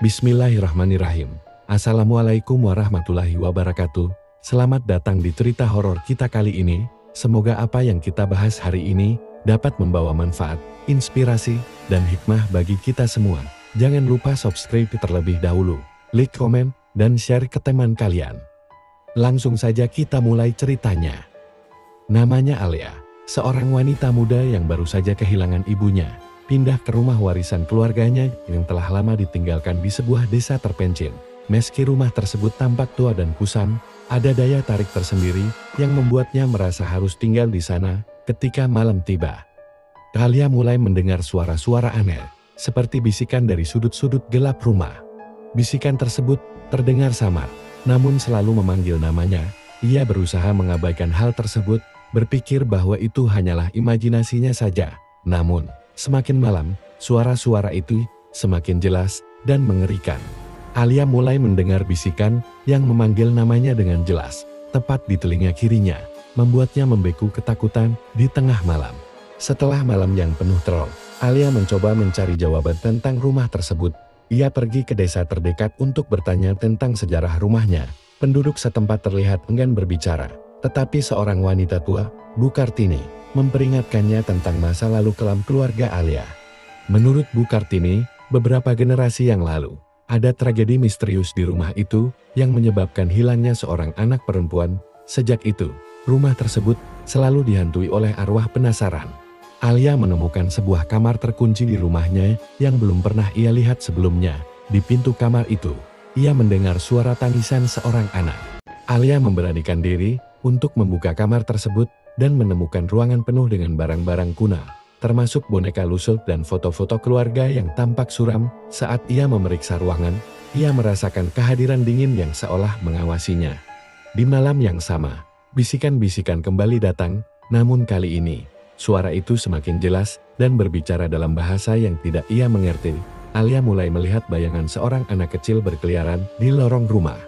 Bismillahirrahmanirrahim. Assalamualaikum warahmatullahi wabarakatuh. Selamat datang di cerita horor kita kali ini. Semoga apa yang kita bahas hari ini dapat membawa manfaat, inspirasi, dan hikmah bagi kita semua. Jangan lupa subscribe terlebih dahulu, like, komen, dan share ke teman kalian. Langsung saja kita mulai ceritanya. Namanya Alia, seorang wanita muda yang baru saja kehilangan ibunya. Pindah ke rumah warisan keluarganya yang telah lama ditinggalkan di sebuah desa terpencil. Meski rumah tersebut tampak tua dan kusam, ada daya tarik tersendiri yang membuatnya merasa harus tinggal di sana. Ketika malam tiba, Alia mulai mendengar suara-suara aneh, seperti bisikan dari sudut-sudut gelap rumah. Bisikan tersebut terdengar samar, namun selalu memanggil namanya. Ia berusaha mengabaikan hal tersebut, berpikir bahwa itu hanyalah imajinasinya saja. Namun, semakin malam, suara-suara itu semakin jelas dan mengerikan. Alia mulai mendengar bisikan yang memanggil namanya dengan jelas, tepat di telinga kirinya, membuatnya membeku ketakutan di tengah malam. Setelah malam yang penuh teror, Alia mencoba mencari jawaban tentang rumah tersebut. Ia pergi ke desa terdekat untuk bertanya tentang sejarah rumahnya. Penduduk setempat terlihat enggan berbicara, tetapi seorang wanita tua, Bu Kartini, memperingatkannya tentang masa lalu kelam keluarga Alia. Menurut Bu Kartini, beberapa generasi yang lalu, ada tragedi misterius di rumah itu yang menyebabkan hilangnya seorang anak perempuan. Sejak itu, rumah tersebut selalu dihantui oleh arwah penasaran. Alia menemukan sebuah kamar terkunci di rumahnya yang belum pernah ia lihat sebelumnya. Di pintu kamar itu, ia mendengar suara tangisan seorang anak. Alia memberanikan diri untuk membuka kamar tersebut dan menemukan ruangan penuh dengan barang-barang kuno, termasuk boneka lusuh dan foto-foto keluarga yang tampak suram. Saat ia memeriksa ruangan, ia merasakan kehadiran dingin yang seolah mengawasinya. Di malam yang sama, bisikan-bisikan kembali datang, namun kali ini, suara itu semakin jelas dan berbicara dalam bahasa yang tidak ia mengerti. Alia mulai melihat bayangan seorang anak kecil berkeliaran di lorong rumah.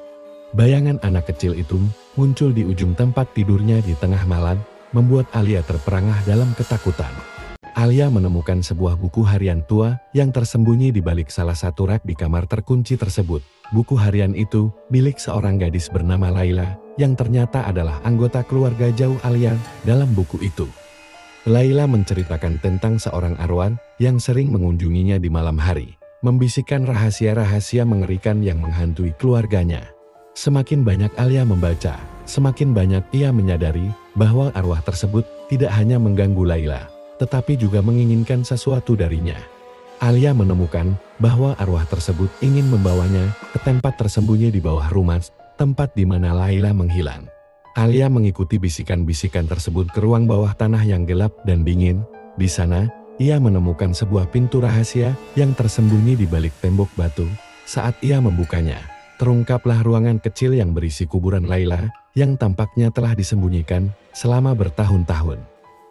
Bayangan anak kecil itu muncul di ujung tempat tidurnya di tengah malam, membuat Alia terperangah dalam ketakutan. Alia menemukan sebuah buku harian tua yang tersembunyi di balik salah satu rak di kamar terkunci tersebut. Buku harian itu milik seorang gadis bernama Laila, yang ternyata adalah anggota keluarga jauh Alia. Dalam buku itu, Laila menceritakan tentang seorang arwah yang sering mengunjunginya di malam hari, membisikkan rahasia-rahasia mengerikan yang menghantui keluarganya. Semakin banyak Alia membaca, semakin banyak ia menyadari bahwa arwah tersebut tidak hanya mengganggu Laila, tetapi juga menginginkan sesuatu darinya. Alia menemukan bahwa arwah tersebut ingin membawanya ke tempat tersembunyi di bawah rumah, tempat di mana Laila menghilang. Alia mengikuti bisikan-bisikan tersebut ke ruang bawah tanah yang gelap dan dingin. Di sana, ia menemukan sebuah pintu rahasia yang tersembunyi di balik tembok batu. Saat ia membukanya, terungkaplah ruangan kecil yang berisi kuburan Laila, yang tampaknya telah disembunyikan selama bertahun-tahun.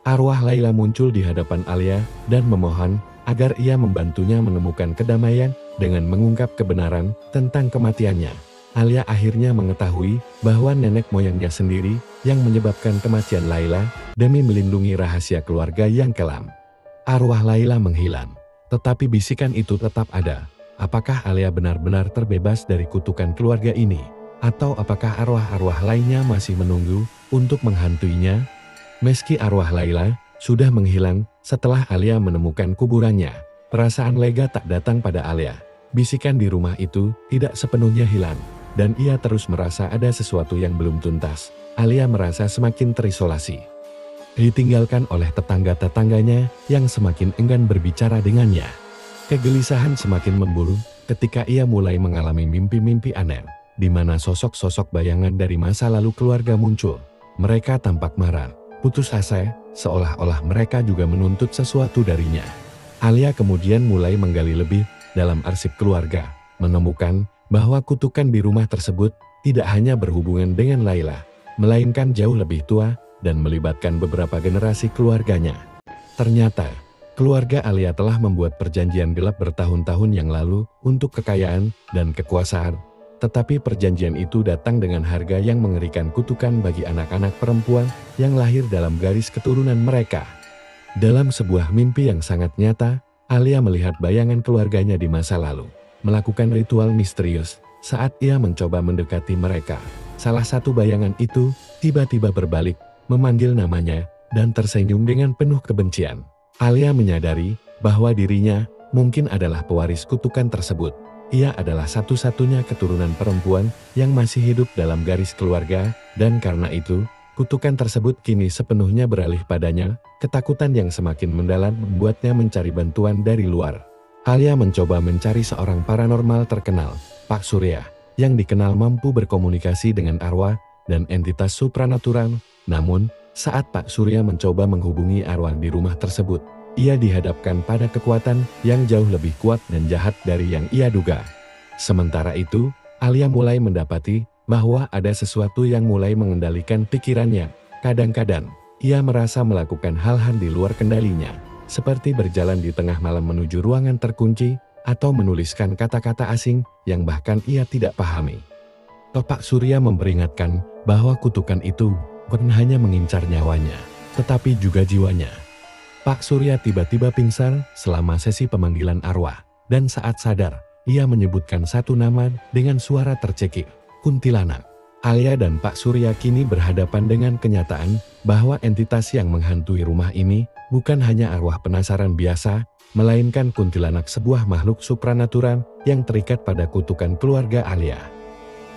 Arwah Laila muncul di hadapan Alia dan memohon agar ia membantunya menemukan kedamaian dengan mengungkap kebenaran tentang kematiannya. Alia akhirnya mengetahui bahwa nenek moyangnya sendiri yang menyebabkan kematian Laila demi melindungi rahasia keluarga yang kelam. Arwah Laila menghilang, tetapi bisikan itu tetap ada. Apakah Alia benar-benar terbebas dari kutukan keluarga ini? Atau apakah arwah-arwah lainnya masih menunggu untuk menghantuinya? Meski arwah Laila sudah menghilang setelah Alia menemukan kuburannya, perasaan lega tak datang pada Alia. Bisikan di rumah itu tidak sepenuhnya hilang, dan ia terus merasa ada sesuatu yang belum tuntas. Alia merasa semakin terisolasi, ditinggalkan oleh tetangga-tetangganya yang semakin enggan berbicara dengannya. Kegelisahan semakin memburu ketika ia mulai mengalami mimpi-mimpi aneh, di mana sosok-sosok bayangan dari masa lalu keluarga muncul. Mereka tampak marah, putus asa, seolah-olah mereka juga menuntut sesuatu darinya. Alia kemudian mulai menggali lebih dalam arsip keluarga, menemukan bahwa kutukan di rumah tersebut tidak hanya berhubungan dengan Laila, melainkan jauh lebih tua dan melibatkan beberapa generasi keluarganya. Ternyata, keluarga Alia telah membuat perjanjian gelap bertahun-tahun yang lalu untuk kekayaan dan kekuasaan. Tetapi perjanjian itu datang dengan harga yang mengerikan, kutukan bagi anak-anak perempuan yang lahir dalam garis keturunan mereka. Dalam sebuah mimpi yang sangat nyata, Alia melihat bayangan keluarganya di masa lalu. melakukan ritual misterius. Saat ia mencoba mendekati mereka, salah satu bayangan itu tiba-tiba berbalik, memanggil namanya, dan tersenyum dengan penuh kebencian. Alia menyadari bahwa dirinya mungkin adalah pewaris kutukan tersebut. Ia adalah satu-satunya keturunan perempuan yang masih hidup dalam garis keluarga, dan karena itu, kutukan tersebut kini sepenuhnya beralih padanya. Ketakutan yang semakin mendalam membuatnya mencari bantuan dari luar. Alia mencoba mencari seorang paranormal terkenal, Pak Surya, yang dikenal mampu berkomunikasi dengan arwah dan entitas supranatural. Namun, saat Pak Surya mencoba menghubungi arwah di rumah tersebut, ia dihadapkan pada kekuatan yang jauh lebih kuat dan jahat dari yang ia duga. Sementara itu, Alia mulai mendapati bahwa ada sesuatu yang mulai mengendalikan pikirannya. Kadang-kadang, ia merasa melakukan hal-hal di luar kendalinya, seperti berjalan di tengah malam menuju ruangan terkunci, atau menuliskan kata-kata asing yang bahkan ia tidak pahami. Pak Surya memperingatkan bahwa kutukan itu bukan hanya mengincar nyawanya, tetapi juga jiwanya. Pak Surya tiba-tiba pingsan selama sesi pemanggilan arwah, dan saat sadar, ia menyebutkan satu nama dengan suara tercekik, kuntilanak. Alia dan Pak Surya kini berhadapan dengan kenyataan bahwa entitas yang menghantui rumah ini bukan hanya arwah penasaran biasa, melainkan kuntilanak, sebuah makhluk supranatural yang terikat pada kutukan keluarga Alia.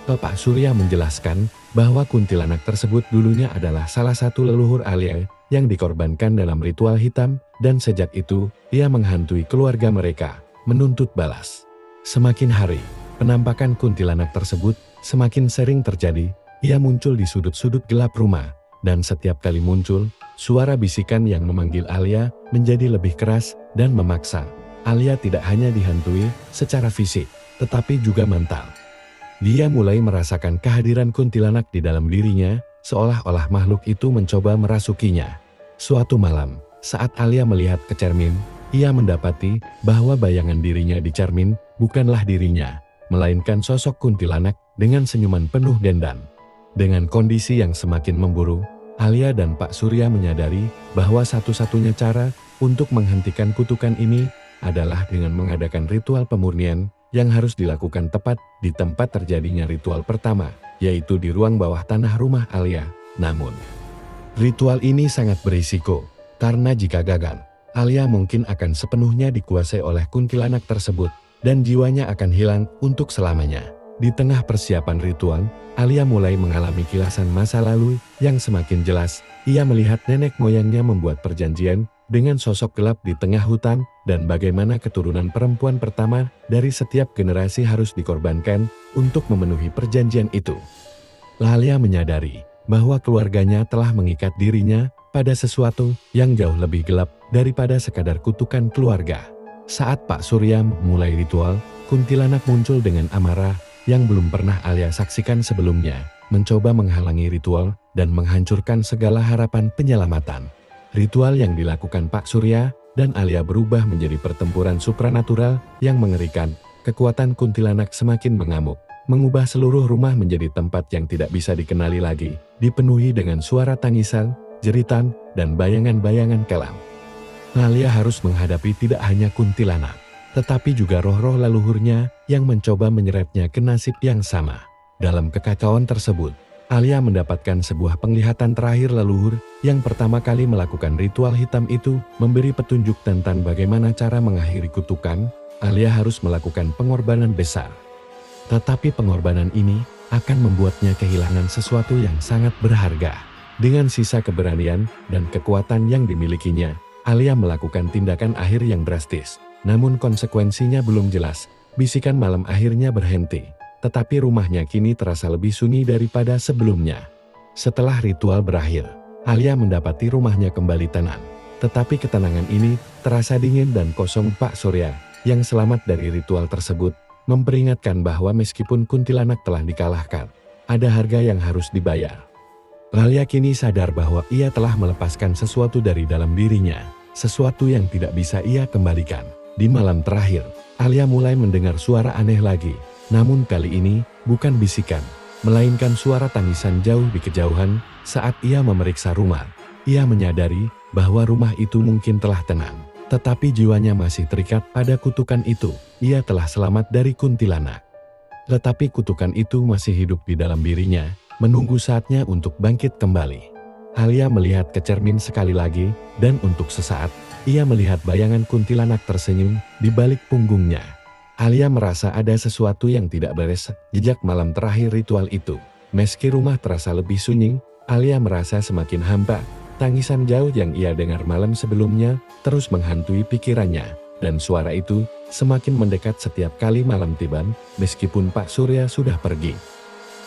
Pak Surya menjelaskan bahwa kuntilanak tersebut dulunya adalah salah satu leluhur Alia yang dikorbankan dalam ritual hitam, dan sejak itu ia menghantui keluarga mereka, menuntut balas. Semakin hari, penampakan kuntilanak tersebut semakin sering terjadi. Ia muncul di sudut-sudut gelap rumah, dan setiap kali muncul, suara bisikan yang memanggil Alia menjadi lebih keras dan memaksa. Alia tidak hanya dihantui secara fisik, tetapi juga mental. Dia mulai merasakan kehadiran kuntilanak di dalam dirinya, seolah-olah makhluk itu mencoba merasukinya. Suatu malam, saat Alia melihat ke cermin, ia mendapati bahwa bayangan dirinya di cermin bukanlah dirinya, melainkan sosok kuntilanak dengan senyuman penuh dendam. Dengan kondisi yang semakin memburuk, Alia dan Pak Surya menyadari bahwa satu-satunya cara untuk menghentikan kutukan ini adalah dengan mengadakan ritual pemurnian yang harus dilakukan tepat di tempat terjadinya ritual pertama, yaitu di ruang bawah tanah rumah Alia. Namun, ritual ini sangat berisiko, karena jika gagal, Alia mungkin akan sepenuhnya dikuasai oleh kuntilanak tersebut, dan jiwanya akan hilang untuk selamanya. Di tengah persiapan ritual, Alia mulai mengalami kilasan masa lalu yang semakin jelas. Ia melihat nenek moyangnya membuat perjanjian dengan sosok gelap di tengah hutan, dan bagaimana keturunan perempuan pertama dari setiap generasi harus dikorbankan untuk memenuhi perjanjian itu. Alia menyadari bahwa keluarganya telah mengikat dirinya pada sesuatu yang jauh lebih gelap daripada sekadar kutukan keluarga. Saat Pak Surya mulai ritual, kuntilanak muncul dengan amarah yang belum pernah Alia saksikan sebelumnya, mencoba menghalangi ritual dan menghancurkan segala harapan penyelamatan. Ritual yang dilakukan Pak Surya dan Alia berubah menjadi pertempuran supranatural yang mengerikan. Kekuatan kuntilanak semakin mengamuk, mengubah seluruh rumah menjadi tempat yang tidak bisa dikenali lagi, dipenuhi dengan suara tangisan, jeritan, dan bayangan-bayangan kelam. Alia harus menghadapi tidak hanya kuntilanak, tetapi juga roh-roh leluhurnya yang mencoba menyeretnya ke nasib yang sama. Dalam kekacauan tersebut, Alia mendapatkan sebuah penglihatan terakhir leluhur yang pertama kali melakukan ritual hitam itu, memberi petunjuk tentang bagaimana cara mengakhiri kutukan. Alia harus melakukan pengorbanan besar. Tetapi pengorbanan ini akan membuatnya kehilangan sesuatu yang sangat berharga. Dengan sisa keberanian dan kekuatan yang dimilikinya, Alia melakukan tindakan akhir yang drastis. Namun konsekuensinya belum jelas. Bisikan malam akhirnya berhenti, tetapi rumahnya kini terasa lebih sunyi daripada sebelumnya. Setelah ritual berakhir, Alia mendapati rumahnya kembali tenang. Tetapi ketenangan ini terasa dingin dan kosong. Pak Surya, yang selamat dari ritual tersebut, memperingatkan bahwa meskipun kuntilanak telah dikalahkan, ada harga yang harus dibayar. Alia kini sadar bahwa ia telah melepaskan sesuatu dari dalam dirinya, sesuatu yang tidak bisa ia kembalikan. Di malam terakhir, Alia mulai mendengar suara aneh lagi, namun kali ini bukan bisikan, melainkan suara tangisan jauh di kejauhan. Saat ia memeriksa rumah, ia menyadari bahwa rumah itu mungkin telah tenang. Tetapi jiwanya masih terikat pada kutukan itu. Ia telah selamat dari kuntilanak. Tetapi kutukan itu masih hidup di dalam dirinya, menunggu saatnya untuk bangkit kembali. Alia melihat ke cermin sekali lagi, dan untuk sesaat, ia melihat bayangan kuntilanak tersenyum di balik punggungnya. Alia merasa ada sesuatu yang tidak beres jejak malam terakhir ritual itu. Meski rumah terasa lebih sunyi, Alia merasa semakin hampa. Tangisan jauh yang ia dengar malam sebelumnya terus menghantui pikirannya, dan suara itu semakin mendekat setiap kali malam tiba, meskipun Pak Surya sudah pergi.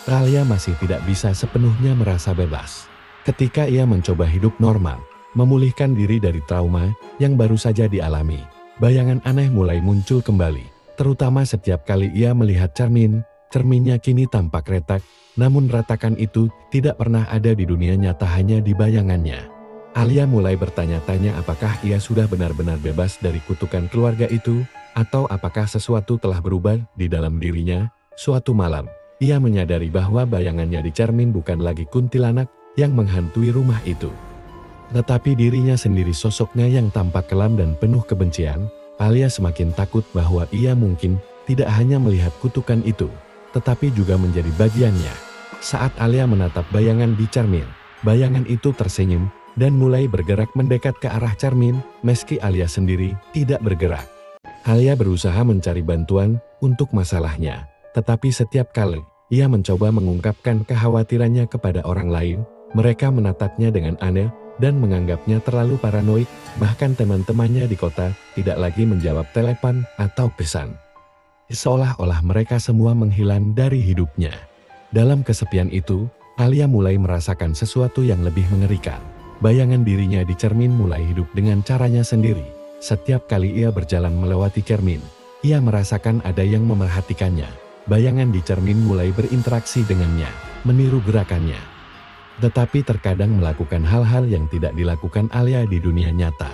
Alia masih tidak bisa sepenuhnya merasa bebas. Ketika ia mencoba hidup normal, memulihkan diri dari trauma yang baru saja dialami, bayangan aneh mulai muncul kembali, terutama setiap kali ia melihat cermin. Cerminnya kini tampak retak, namun retakan itu tidak pernah ada di dunia nyata, hanya di bayangannya. Alia mulai bertanya-tanya apakah ia sudah benar-benar bebas dari kutukan keluarga itu, atau apakah sesuatu telah berubah di dalam dirinya. Suatu malam, ia menyadari bahwa bayangannya di cermin bukan lagi kuntilanak yang menghantui rumah itu, tetapi dirinya sendiri, sosoknya yang tampak kelam dan penuh kebencian. Alia semakin takut bahwa ia mungkin tidak hanya melihat kutukan itu, tetapi juga menjadi bagiannya. Saat Alia menatap bayangan di cermin, bayangan itu tersenyum dan mulai bergerak mendekat ke arah cermin, meski Alia sendiri tidak bergerak. Alia berusaha mencari bantuan untuk masalahnya, tetapi setiap kali ia mencoba mengungkapkan kekhawatirannya kepada orang lain, mereka menatapnya dengan aneh dan menganggapnya terlalu paranoid. Bahkan teman-temannya di kota tidak lagi menjawab telepon atau pesan. Seolah-olah mereka semua menghilang dari hidupnya. Dalam kesepian itu, Alia mulai merasakan sesuatu yang lebih mengerikan. Bayangan dirinya di cermin mulai hidup dengan caranya sendiri. Setiap kali ia berjalan melewati cermin, ia merasakan ada yang memerhatikannya. Bayangan di cermin mulai berinteraksi dengannya, meniru gerakannya. Tetapi terkadang melakukan hal-hal yang tidak dilakukan Alia di dunia nyata.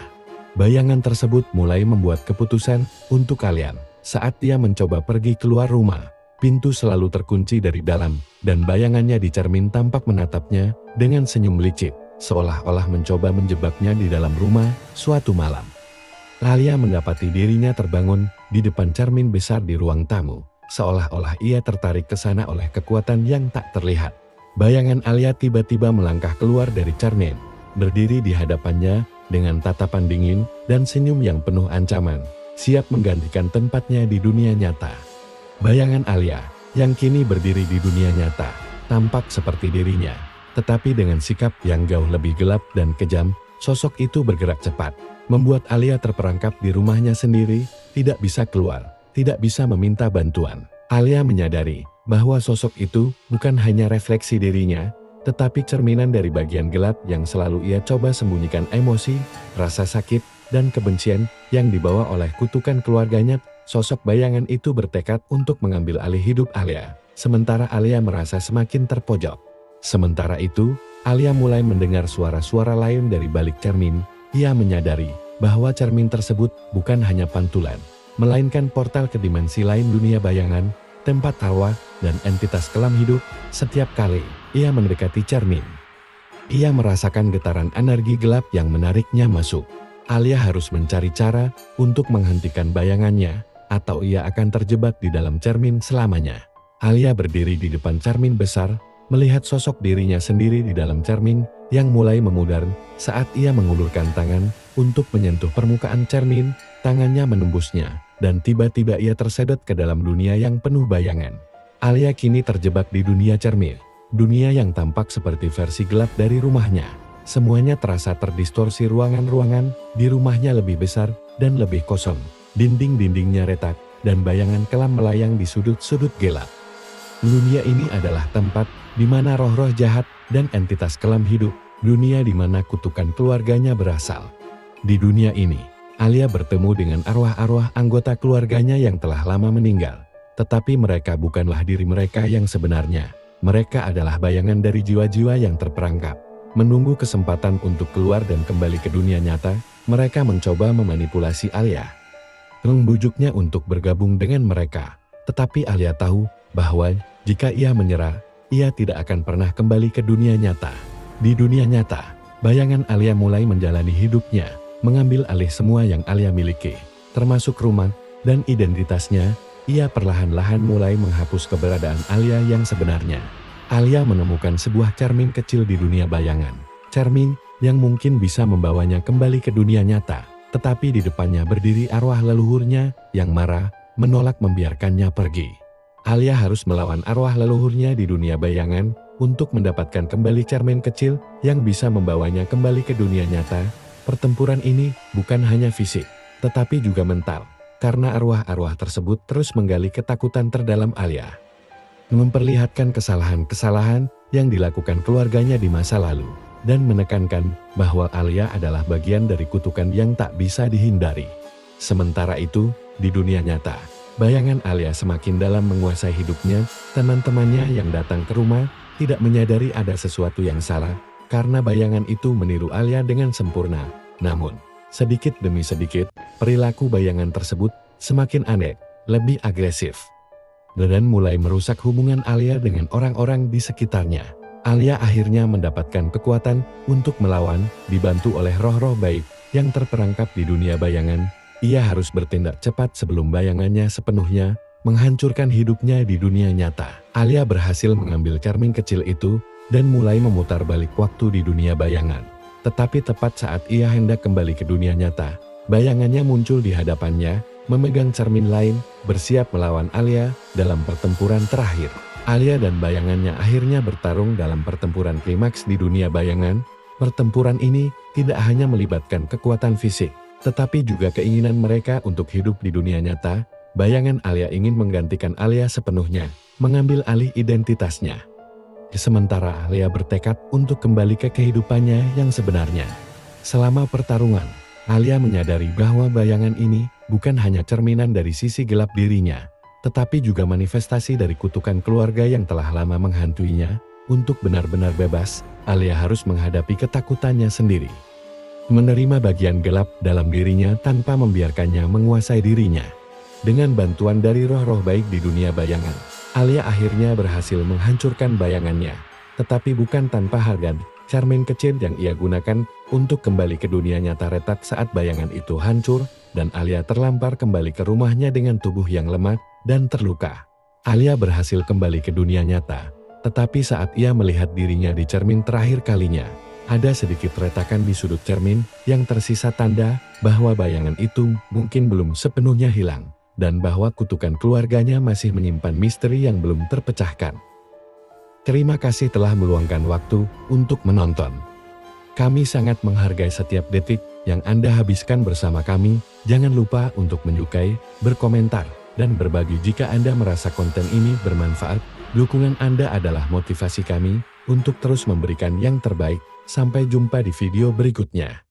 Bayangan tersebut mulai membuat keputusan untuk kalian. Saat dia mencoba pergi keluar rumah, pintu selalu terkunci dari dalam, dan bayangannya di cermin tampak menatapnya dengan senyum licik, seolah-olah mencoba menjebaknya di dalam rumah. Suatu malam, Alia mendapati dirinya terbangun di depan cermin besar di ruang tamu, seolah-olah ia tertarik ke sana oleh kekuatan yang tak terlihat. Bayangan Alia tiba-tiba melangkah keluar dari cermin, berdiri di hadapannya dengan tatapan dingin dan senyum yang penuh ancaman, siap menggantikan tempatnya di dunia nyata. Bayangan Alia, yang kini berdiri di dunia nyata, tampak seperti dirinya, tetapi dengan sikap yang jauh lebih gelap dan kejam. Sosok itu bergerak cepat, membuat Alia terperangkap di rumahnya sendiri, tidak bisa keluar, tidak bisa meminta bantuan. Alia menyadari bahwa sosok itu bukan hanya refleksi dirinya, tetapi cerminan dari bagian gelap yang selalu ia coba sembunyikan emosi, rasa sakit, dan kebencian yang dibawa oleh kutukan keluarganya. Sosok bayangan itu bertekad untuk mengambil alih hidup Alia, sementara Alia merasa semakin terpojok. Sementara itu, Alia mulai mendengar suara-suara lain dari balik cermin. Ia menyadari bahwa cermin tersebut bukan hanya pantulan, melainkan portal ke dimensi lain, dunia bayangan, tempat arwah dan entitas kelam hidup. Setiap kali ia mendekati cermin, ia merasakan getaran energi gelap yang menariknya masuk. Alia harus mencari cara untuk menghentikan bayangannya, atau ia akan terjebak di dalam cermin selamanya. Alia berdiri di depan cermin besar, melihat sosok dirinya sendiri di dalam cermin yang mulai memudar. Saat ia mengulurkan tangan untuk menyentuh permukaan cermin, tangannya menembusnya, dan tiba-tiba ia tersedot ke dalam dunia yang penuh bayangan. Alia kini terjebak di dunia cermin, dunia yang tampak seperti versi gelap dari rumahnya. Semuanya terasa terdistorsi, ruangan-ruangan di rumahnya lebih besar dan lebih kosong. Dinding-dindingnya retak, dan bayangan kelam melayang di sudut-sudut gelap. Dunia ini adalah tempat di mana roh-roh jahat dan entitas kelam hidup, dunia di mana kutukan keluarganya berasal. Di dunia ini, Alia bertemu dengan arwah-arwah anggota keluarganya yang telah lama meninggal. Tetapi mereka bukanlah diri mereka yang sebenarnya. Mereka adalah bayangan dari jiwa-jiwa yang terperangkap, menunggu kesempatan untuk keluar dan kembali ke dunia nyata. Mereka mencoba memanipulasi Alia, membujuknya untuk bergabung dengan mereka. Tetapi Alia tahu bahwa jika ia menyerah, ia tidak akan pernah kembali ke dunia nyata. Di dunia nyata, bayangan Alia mulai menjalani hidupnya, mengambil alih semua yang Alia miliki, termasuk rumah dan identitasnya. Ia perlahan-lahan mulai menghapus keberadaan Alia yang sebenarnya. Alia menemukan sebuah cermin kecil di dunia bayangan. Cermin yang mungkin bisa membawanya kembali ke dunia nyata, tetapi di depannya berdiri arwah leluhurnya yang marah, menolak membiarkannya pergi. Alia harus melawan arwah leluhurnya di dunia bayangan untuk mendapatkan kembali cermin kecil yang bisa membawanya kembali ke dunia nyata. Pertempuran ini bukan hanya fisik, tetapi juga mental, karena arwah-arwah tersebut terus menggali ketakutan terdalam Alia. Memperlihatkan kesalahan-kesalahan yang dilakukan keluarganya di masa lalu, dan menekankan bahwa Alia adalah bagian dari kutukan yang tak bisa dihindari. Sementara itu, di dunia nyata, bayangan Alia semakin dalam menguasai hidupnya. Teman-temannya yang datang ke rumah tidak menyadari ada sesuatu yang salah, karena bayangan itu meniru Alia dengan sempurna. Namun, sedikit demi sedikit, perilaku bayangan tersebut semakin aneh, lebih agresif, dan mulai merusak hubungan Alia dengan orang-orang di sekitarnya. Alia akhirnya mendapatkan kekuatan untuk melawan, dibantu oleh roh-roh baik yang terperangkap di dunia bayangan. Ia harus bertindak cepat sebelum bayangannya sepenuhnya menghancurkan hidupnya di dunia nyata. Alia berhasil mengambil cermin kecil itu dan mulai memutar balik waktu di dunia bayangan. Tetapi tepat saat ia hendak kembali ke dunia nyata, bayangannya muncul di hadapannya, memegang cermin lain, bersiap melawan Alia dalam pertempuran terakhir. Alia dan bayangannya akhirnya bertarung dalam pertempuran klimaks di dunia bayangan. Pertempuran ini tidak hanya melibatkan kekuatan fisik, tetapi juga keinginan mereka untuk hidup di dunia nyata. Bayangan Alia ingin menggantikan Alia sepenuhnya, mengambil alih identitasnya. Sementara Alia bertekad untuk kembali ke kehidupannya yang sebenarnya. Selama pertarungan, Alia menyadari bahwa bayangan ini bukan hanya cerminan dari sisi gelap dirinya, tetapi juga manifestasi dari kutukan keluarga yang telah lama menghantuinya. Untuk benar-benar bebas, Alia harus menghadapi ketakutannya sendiri, menerima bagian gelap dalam dirinya tanpa membiarkannya menguasai dirinya. Dengan bantuan dari roh-roh baik di dunia bayangan, Alia akhirnya berhasil menghancurkan bayangannya, tetapi bukan tanpa harga. Cermin kecil yang ia gunakan untuk kembali ke dunia nyata retak saat bayangan itu hancur, dan Alia terlampar kembali ke rumahnya dengan tubuh yang lemah dan terluka. Alia berhasil kembali ke dunia nyata, tetapi saat ia melihat dirinya di cermin terakhir kalinya, ada sedikit retakan di sudut cermin yang tersisa tanda bahwa bayangan itu mungkin belum sepenuhnya hilang, dan bahwa kutukan keluarganya masih menyimpan misteri yang belum terpecahkan. Terima kasih telah meluangkan waktu untuk menonton. Kami sangat menghargai setiap detik yang Anda habiskan bersama kami. Jangan lupa untuk menyukai, berkomentar, dan berbagi jika Anda merasa konten ini bermanfaat. Dukungan Anda adalah motivasi kami untuk terus memberikan yang terbaik. Sampai jumpa di video berikutnya.